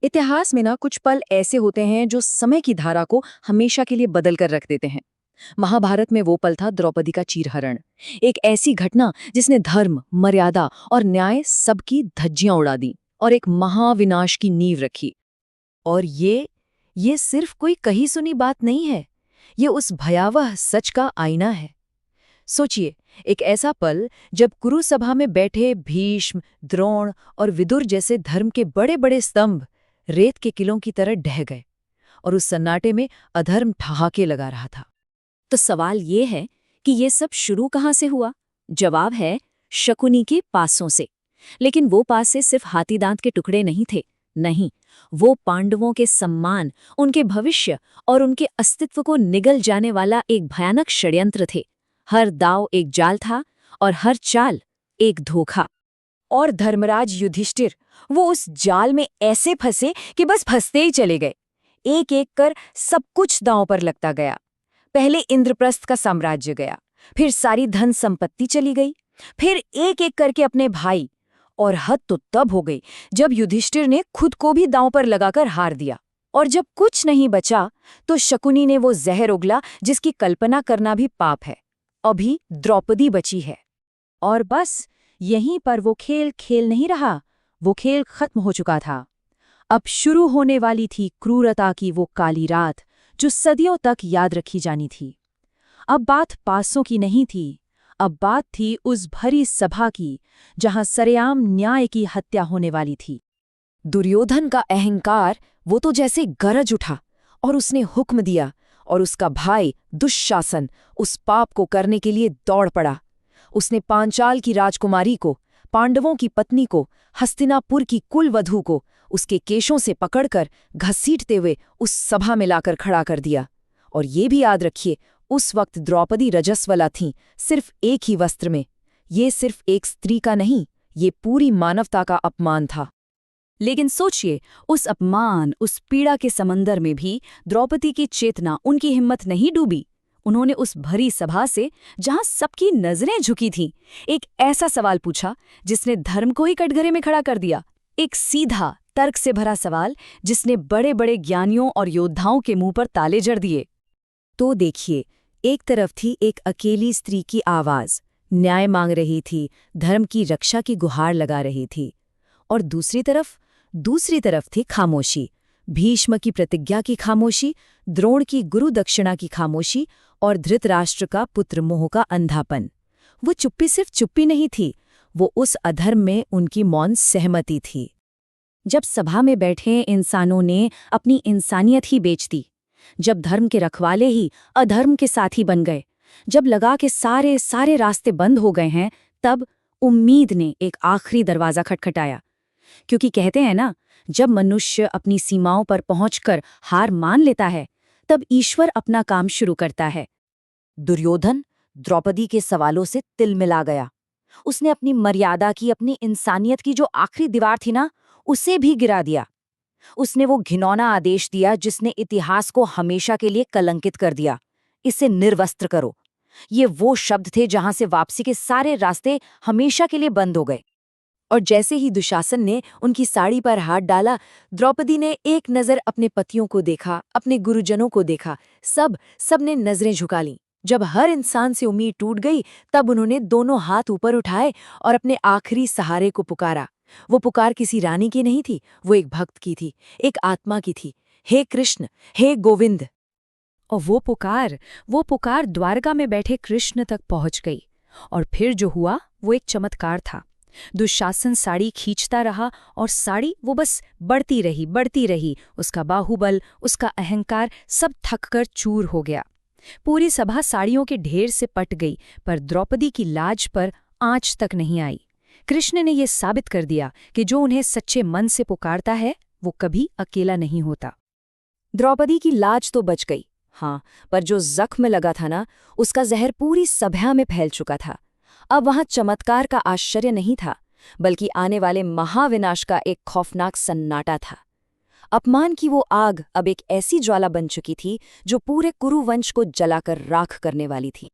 इतिहास में ना कुछ पल ऐसे होते हैं जो समय की धारा को हमेशा के लिए बदल कर रख देते हैं। महाभारत में वो पल था द्रौपदी का चीरहरण। एक ऐसी घटना जिसने धर्म, मर्यादा और न्याय सबकी धज्जियां उड़ा दी और एक महाविनाश की नींव रखी। और ये सिर्फ कोई कही सुनी बात नहीं है। ये उस भयावह सच का आईना है। सोचिए, एक ऐसा पल जब कुरुसभा में बैठे भीष्म, द्रोण और विदुर जैसे धर्म के बड़े बड़े स्तंभ रेत के किलों की तरह ढह गए और उस सन्नाटे में अधर्म ठहाके लगा रहा था। तो सवाल ये है कि ये सब शुरू कहाँ से हुआ? जवाब है शकुनी के पासों से। लेकिन वो पासे सिर्फ हाथी दांत के टुकड़े नहीं थे। नहीं, वो पांडवों के सम्मान, उनके भविष्य और उनके अस्तित्व को निगल जाने वाला एक भयानक षड्यंत्र थे। हर दाव एक जाल था और हर चाल एक धोखा। और धर्मराज युधिष्ठिर, वो उस जाल में ऐसे फंसे कि बस फंसते ही चले गए। एक एक कर सब कुछ दांव पर लगता गया। पहले इंद्रप्रस्थ का साम्राज्य गया, फिर सारी धन संपत्ति चली गई, फिर एक एक करके अपने भाई। और हद तो तब हो गई जब युधिष्ठिर ने खुद को भी दांव पर लगाकर हार दिया। और जब कुछ नहीं बचा तो शकुनी ने वो जहर उगला जिसकी कल्पना करना भी पाप है। अभी द्रौपदी बची है। और बस यहीं पर वो खेल खेल नहीं रहा, वो खेल खत्म हो चुका था। अब शुरू होने वाली थी क्रूरता की वो काली रात जो सदियों तक याद रखी जानी थी। अब बात पासों की नहीं थी, अब बात थी उस भरी सभा की जहां सरेआम न्याय की हत्या होने वाली थी। दुर्योधन का अहंकार वो तो जैसे गरज उठा और उसने हुक्म दिया, और उसका भाई दुःशासन उस पाप को करने के लिए दौड़ पड़ा। उसने पांचाल की राजकुमारी को, पांडवों की पत्नी को, हस्तिनापुर की कुलवधू को उसके केशों से पकड़कर घसीटते हुए उस सभा में लाकर खड़ा कर दिया। और ये भी याद रखिए, उस वक्त द्रौपदी रजस्वला थीं, सिर्फ एक ही वस्त्र में। ये सिर्फ एक स्त्री का नहीं, ये पूरी मानवता का अपमान था। लेकिन सोचिए, उस अपमान, उस पीड़ा के समंदर में भी द्रौपदी की चेतना, उनकी हिम्मत नहीं डूबी। उन्होंने उस भरी सभा से, जहां सबकी नजरें झुकी थीं, एक ऐसा सवाल पूछा जिसने धर्म को ही कटघरे में खड़ा कर दिया। एक सीधा, तर्क से भरा सवाल जिसने बड़े बड़े ज्ञानियों और योद्धाओं के मुंह पर ताले जड़ दिए। तो देखिए, एक तरफ थी एक अकेली स्त्री की आवाज, न्याय मांग रही थी, धर्म की रक्षा की गुहार लगा रही थी। और दूसरी तरफ थी खामोशी, भीष्म की प्रतिज्ञा की खामोशी, द्रोण की गुरु दक्षिणा की खामोशी और धृतराष्ट्र का पुत्र मोह का अंधापन। वो चुप्पी सिर्फ चुप्पी नहीं थी, वो उस अधर्म में उनकी मौन सहमति थी। जब सभा में बैठे इंसानों ने अपनी इंसानियत ही बेच दी, जब धर्म के रखवाले ही अधर्म के साथी बन गए, जब लगा के सारे रास्ते बंद हो गए हैं, तब उम्मीद ने एक आखिरी दरवाजा खटखटाया। क्योंकि कहते हैं ना, जब मनुष्य अपनी सीमाओं पर पहुंचकर हार मान लेता है, तब ईश्वर अपना काम शुरू करता है। दुर्योधन द्रौपदी के सवालों से तिलमिला गया। उसने अपनी मर्यादा की, अपनी इंसानियत की जो आखिरी दीवार थी ना, उसे भी गिरा दिया। उसने वो घिनौना आदेश दिया जिसने इतिहास को हमेशा के लिए कलंकित कर दिया। इसे निर्वस्त्र करो। ये वो शब्द थे जहां से वापसी के सारे रास्ते हमेशा के लिए बंद हो गए। और जैसे ही दुशासन ने उनकी साड़ी पर हाथ डाला, द्रौपदी ने एक नजर अपने पतियों को देखा, अपने गुरुजनों को देखा। सबने नजरें झुका लीं। जब हर इंसान से उम्मीद टूट गई, तब उन्होंने दोनों हाथ ऊपर उठाए और अपने आखिरी सहारे को पुकारा। वो पुकार किसी रानी की नहीं थी, वो एक भक्त की थी, एक आत्मा की थी। हे कृष्ण, हे गोविंद। और वो पुकार द्वारका में बैठे कृष्ण तक पहुंच गई। और फिर जो हुआ वो एक चमत्कार था। दुशासन साड़ी खींचता रहा और साड़ी वो बस बढ़ती रही। उसका बाहुबल, उसका अहंकार सब थककर चूर हो गया। पूरी सभा साड़ियों के ढेर से पट गई, पर द्रौपदी की लाज पर आंच तक नहीं आई। कृष्ण ने यह साबित कर दिया कि जो उन्हें सच्चे मन से पुकारता है, वो कभी अकेला नहीं होता। द्रौपदी की लाज तो बच गई, हाँ, पर जो जख्म लगा था ना, उसका जहर पूरी सभा में फैल चुका था। अब वहां चमत्कार का आश्चर्य नहीं था, बल्कि आने वाले महाविनाश का एक खौफनाक सन्नाटा था। अपमान की वो आग अब एक ऐसी ज्वाला बन चुकी थी जो पूरे कुरुवंश को जलाकर राख करने वाली थी।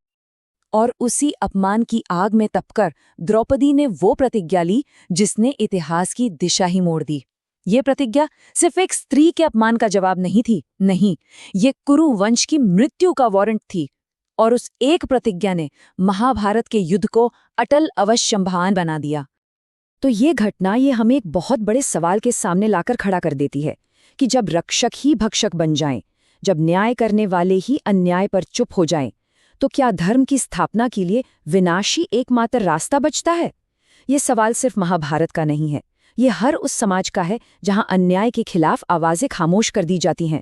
और उसी अपमान की आग में तपकर द्रौपदी ने वो प्रतिज्ञा ली जिसने इतिहास की दिशा ही मोड़ दी। ये प्रतिज्ञा सिर्फ एक स्त्री के अपमान का जवाब नहीं थी, नहीं, ये कुरु वंश की मृत्यु का वारंट थी। और उस एक प्रतिज्ञा ने महाभारत के युद्ध को अटल अवश्यंभान बना दिया। तो ये घटना ये हमें एक बहुत बड़े सवाल के सामने लाकर खड़ा कर देती है कि जब रक्षक ही भक्षक बन जाएं, जब न्याय करने वाले ही अन्याय पर चुप हो जाएं, तो क्या धर्म की स्थापना के लिए विनाशी एकमात्र रास्ता बचता है? ये सवाल सिर्फ महाभारत का नहीं है, ये हर उस समाज का है जहां अन्याय के खिलाफ आवाजें खामोश कर दी जाती हैं,